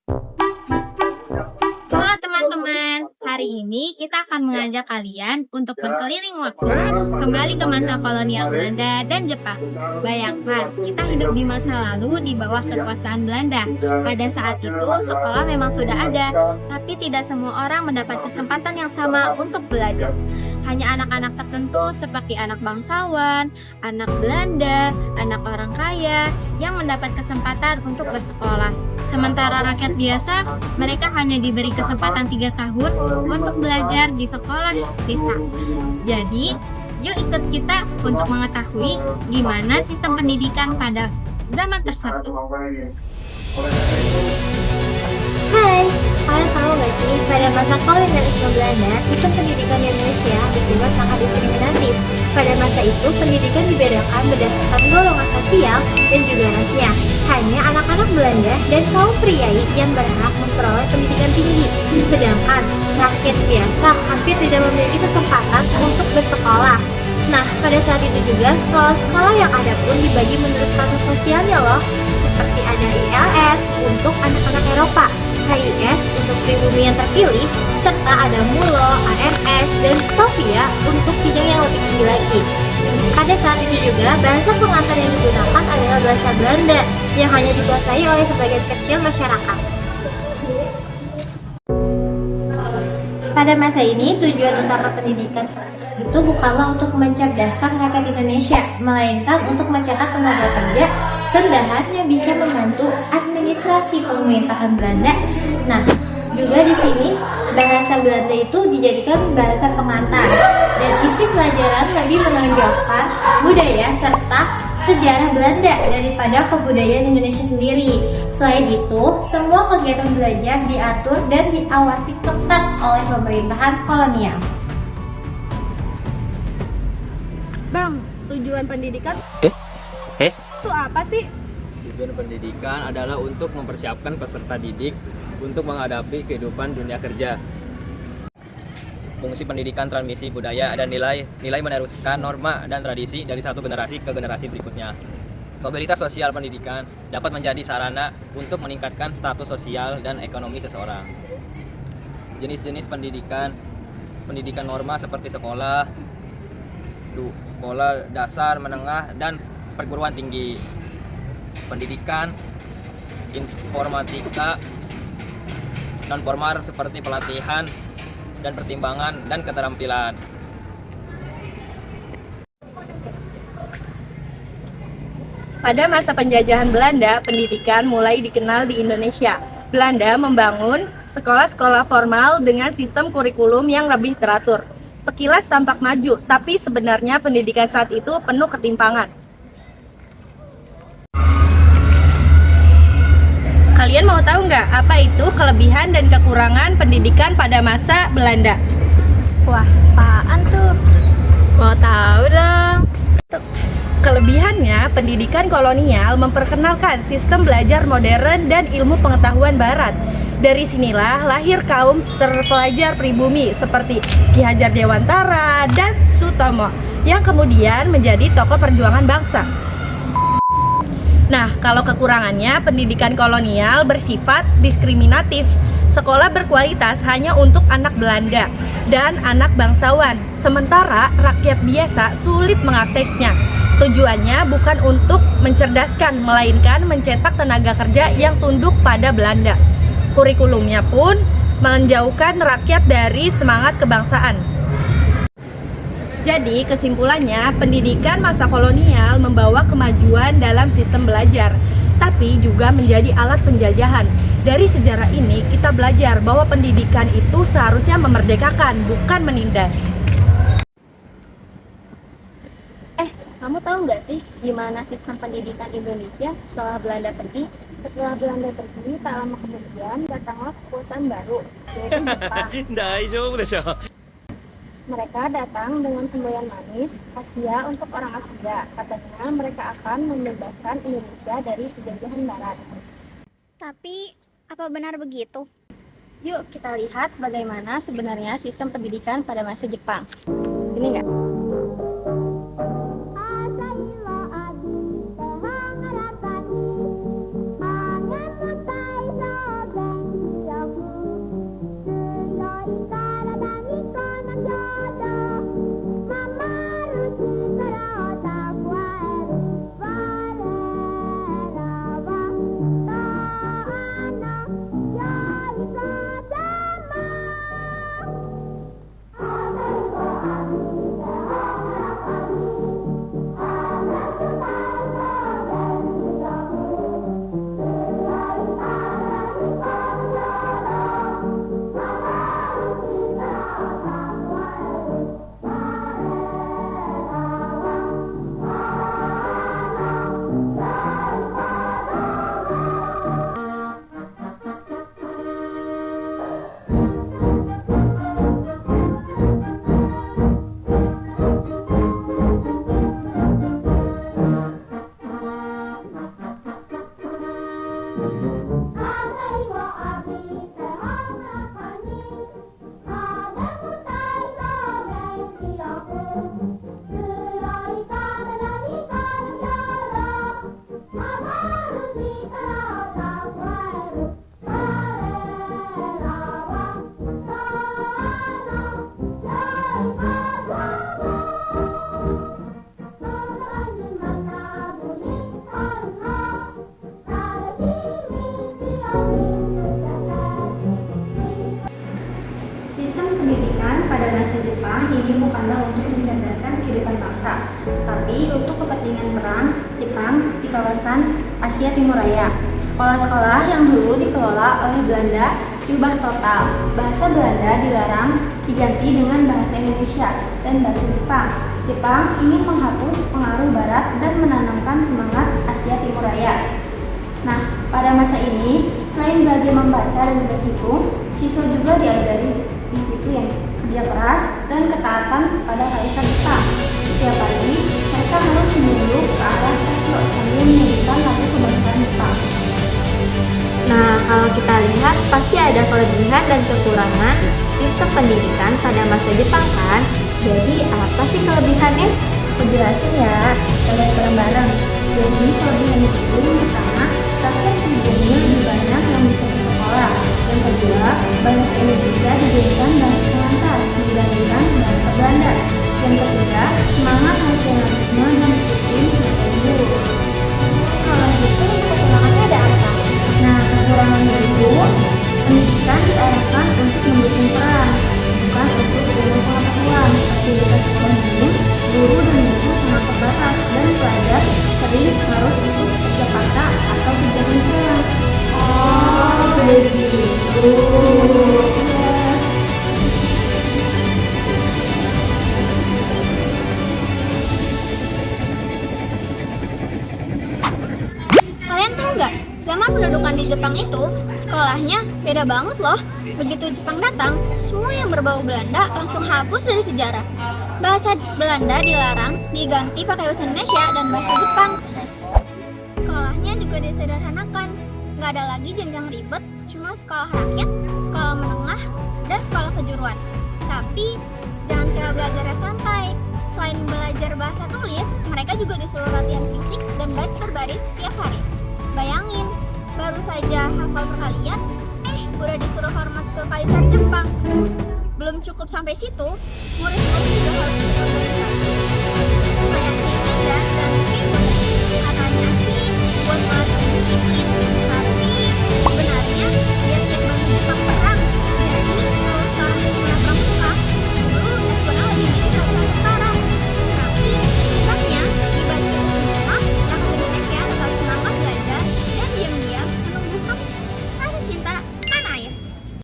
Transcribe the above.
Halo teman-teman, hari ini kita akan mengajak kalian untuk berkeliling waktu kembali ke masa kolonial Belanda dan Jepang. Bayangkan, kita hidup di masa lalu di bawah kekuasaan Belanda. Pada saat itu, sekolah memang sudah ada, tapi tidak semua orang mendapat kesempatan yang sama untuk belajar. Hanya anak-anak tertentu seperti anak bangsawan, anak Belanda, anak orang kaya yang mendapat kesempatan untuk bersekolah. Sementara rakyat biasa, mereka hanya diberi kesempatan 3 tahun untuk belajar di sekolah desa. Jadi, yuk ikut kita untuk mengetahui gimana sistem pendidikan pada zaman tersebut. Hai, kalian tahu gak sih, pada masa kolonialisme Belanda, sistem pendidikan di Indonesia bersifat sangat diskriminatif. Pada masa itu, pendidikan dibedakan berdasarkan golongan sosial dan juga rasnya. Hanya anak-anak Belanda dan kaum priai yang berhak memperoleh pendidikan tinggi. Sedangkan rakyat biasa hampir tidak memiliki kesempatan untuk bersekolah. Nah, pada saat itu juga sekolah-sekolah yang ada pun dibagi menurut status sosialnya loh. Seperti ada ILS untuk anak-anak Eropa, HIS untuk pribumi yang terpilih, serta ada MULO, AMS, dan STOVIA untuk bidang yang lebih tinggi lagi. Pada saat itu juga, bahasa pengantar yang digunakan adalah bahasa Belanda yang hanya dikuasai oleh sebagian kecil masyarakat. Pada masa ini, tujuan utama pendidikan itu bukanlah untuk mencerdaskan rakyat Indonesia, melainkan untuk mencetak tenaga kerja rendahan yang bisa membantu administrasi pemerintahan Belanda. Nah, juga di sini bahasa Belanda itu dijadikan bahasa pengantar dan isi pelajaran lebih menonjolkan budaya serta sejarah Belanda daripada kebudayaan Indonesia sendiri. Selain itu, semua kegiatan belajar diatur dan diawasi ketat oleh pemerintahan kolonial. Bang, tujuan pendidikan itu apa sih? Tujuan pendidikan adalah untuk mempersiapkan peserta didik untuk menghadapi kehidupan dunia kerja. Fungsi pendidikan transmisi budaya dan nilai meneruskan norma dan tradisi dari satu generasi ke generasi berikutnya. Mobilitas sosial pendidikan dapat menjadi sarana untuk meningkatkan status sosial dan ekonomi seseorang. Jenis-jenis pendidikan norma seperti sekolah dasar, menengah, dan perguruan tinggi. Pendidikan informatika non formal seperti pelatihan dan pertimbangan dan keterampilan. Pada masa penjajahan Belanda, pendidikan mulai dikenal di Indonesia. Belanda membangun sekolah-sekolah formal dengan sistem kurikulum yang lebih teratur. Sekilas tampak maju, tapi sebenarnya pendidikan saat itu penuh ketimpangan. Kalian mau tahu nggak apa itu kelebihan dan kekurangan pendidikan pada masa Belanda? Wah, apaan tuh? Mau tahu dong? Kelebihannya, pendidikan kolonial memperkenalkan sistem belajar modern dan ilmu pengetahuan barat. Dari sinilah lahir kaum terpelajar pribumi seperti Ki Hajar Dewantara dan Sutomo yang kemudian menjadi tokoh perjuangan bangsa. Nah, kalau kekurangannya, pendidikan kolonial bersifat diskriminatif. Sekolah berkualitas hanya untuk anak Belanda dan anak bangsawan, sementara rakyat biasa sulit mengaksesnya. Tujuannya bukan untuk mencerdaskan, melainkan mencetak tenaga kerja yang tunduk pada Belanda. Kurikulumnya pun menjauhkan rakyat dari semangat kebangsaan. Jadi kesimpulannya, pendidikan masa kolonial membawa kemajuan dalam sistem belajar, tapi juga menjadi alat penjajahan. Dari sejarah ini kita belajar bahwa pendidikan itu seharusnya memerdekakan, bukan menindas. Kamu tahu nggak sih gimana sistem pendidikan Indonesia setelah Belanda pergi? Setelah Belanda pergi, tak lama kemudian datanglah kekuasaan baru, yaitu Jepang. Mereka datang dengan semboyan manis, Asia untuk orang Asia. Katanya mereka akan membebaskan Indonesia dari penjajahan Barat. Tapi, apa benar begitu? Yuk kita lihat bagaimana sebenarnya sistem pendidikan pada masa Jepang. Ini nggak? ini bukanlah untuk mencerdaskan kehidupan bangsa, tapi untuk kepentingan perang Jepang di kawasan Asia Timur Raya. Sekolah-sekolah yang dulu dikelola oleh Belanda diubah total. Bahasa Belanda dilarang, diganti dengan bahasa Indonesia dan bahasa Jepang. Jepang ingin menghapus pengaruh Barat dan menanamkan semangat Asia Timur Raya. Nah, pada masa ini, selain belajar membaca dan berhitung, siswa juga diajari disiplin, kerja keras, dan ketaatan pada kaisar Jepang. Setiap pagi, mereka harus menunduk ke arah Tokyo sambil menyanyikan lagu kebangsaan Jepang. Nah, kalau kita lihat pasti ada kelebihan dan kekurangan sistem pendidikan pada masa Jepang kan? Jadi apa sih kelebihannya? Aku jelasin ya, kita lihat bareng-bareng. Jadi kelebihan itu yang pertama, rakyat pribumi lebih banyak yang bisa bersekolah. Yang kedua, bahasa Indonesia dijadikan bahasa pengantar dibandingkan bahasa Belanda. Yang ketiga, semangat nasionalisme dan disiplin dari dulu. Kalau gitu, kekurangannya ada apa? Nah, kekurangannya itu pendidikan diarahkan untuk mendukung perang, bukan untuk ilmu pengetahuan. Aktivitas sekolah ini, guru dan murid sangat terbatas dan pelajar sering harus ikut kerja paksa atau kegiatan perang. Oh, begitu. Kalian tahu nggak? Zaman pendudukan di Jepang itu, sekolahnya beda banget loh. Begitu Jepang datang, semua yang berbau Belanda langsung hapus dari sejarah. Bahasa Belanda dilarang, diganti pakai bahasa Indonesia dan bahasa Jepang. Sekolahnya juga disederhanakan. Nggak ada lagi jenjang ribet, cuma sekolah rakyat, sekolah menengah, dan sekolah kejuruan. Tapi, jangan kira belajarnya santai. Selain belajar bahasa tulis, mereka juga disuruh latihan fisik dan baris berbaris setiap hari. Bayangin, baru saja hafal perkalian, udah disuruh hormat ke kaisar Jepang. Belum cukup sampai situ, murid-murid juga harus berorganisasi. Kayak seingat dan ribut. Katanya sih, buat melatih disiplin